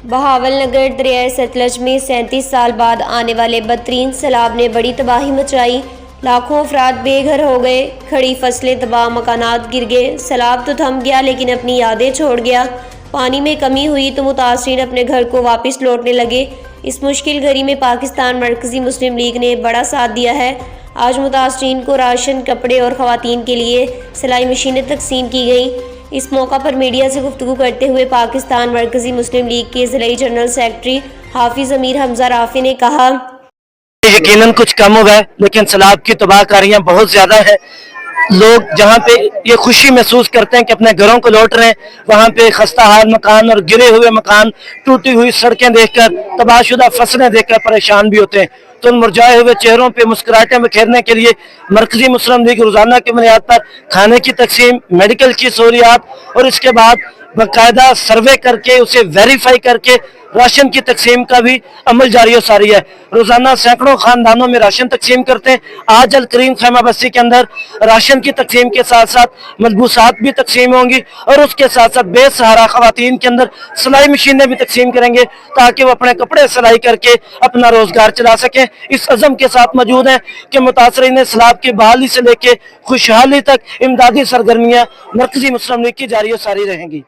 بہاول نگر دریائے ستلج میں 37 سال بعد آنے والے بدترین سیلاب نے بڑی تباہی مچائی۔ لاکھوں افراد بے گھر ہو گئے، کھڑی فصلیں تباہ، مکانات گر گئے۔ سیلاب تو تھم گیا لیکن اپنی یادیں چھوڑ گیا۔ پانی میں کمی ہوئی تو متاثرین اپنے گھر کو واپس لوٹنے لگے۔ اس مشکل گھڑی میں پاکستان مرکزی مسلم لیگ نے بڑا ساتھ دیا ہے۔ آج متاثرین کو راشن، کپڑے اور خواتین کے لیے سلائی مشینیں تقسیم کی گئیں۔ اس موقع پر میڈیا سے گفتگو کرتے ہوئے پاکستان مرکزی مسلم لیگ کے ضلعی جنرل سیکرٹری حافظ امیر حمزہ رافع نے کہا، یقیناً کچھ کم ہوا ہے لیکن سیلاب کی تباہ کاریاں بہت زیادہ ہیں۔ لوگ جہاں پہ یہ خوشی محسوس کرتے ہیں کہ اپنے گھروں کو لوٹ رہے ہیں، وہاں پہ خستہ حال مکان اور گرے ہوئے مکان، ٹوٹی ہوئی سڑکیں دیکھ کر، تباہ شدہ فصلیں دیکھ کر پریشان بھی ہوتے ہیں۔ تو ان مرجھائے ہوئے چہروں پہ مسکراہٹیں بکھیرنے کے لیے مرکزی مسلم لیگ روزانہ کی بنیاد پر کھانے کی تقسیم، میڈیکل کی سہولیات اور اس کے بعد باقاعدہ سروے کر کے اسے ویریفائی کر کے راشن کی تقسیم کا بھی عمل جاری و ساری ہے۔ روزانہ سینکڑوں خاندانوں میں راشن تقسیم کرتے ہیں۔ آج الکریم خیمہ بستی کے اندر راشن کی تقسیم کے ساتھ ساتھ ملبوسات بھی تقسیم ہوں گی اور اس کے ساتھ ساتھ بے سہارا خواتین کے اندر سلائی مشینیں بھی تقسیم کریں گے تاکہ وہ اپنے کپڑے سلائی کر کے اپنا روزگار چلا سکیں۔ اس عزم کے ساتھ موجود ہیں کہ متاثرین سیلاب کی بحالی سے لے کے خوشحالی تک امدادی سرگرمیاں مرکزی مسلم لیگ کی جاری و ساری رہیں گی۔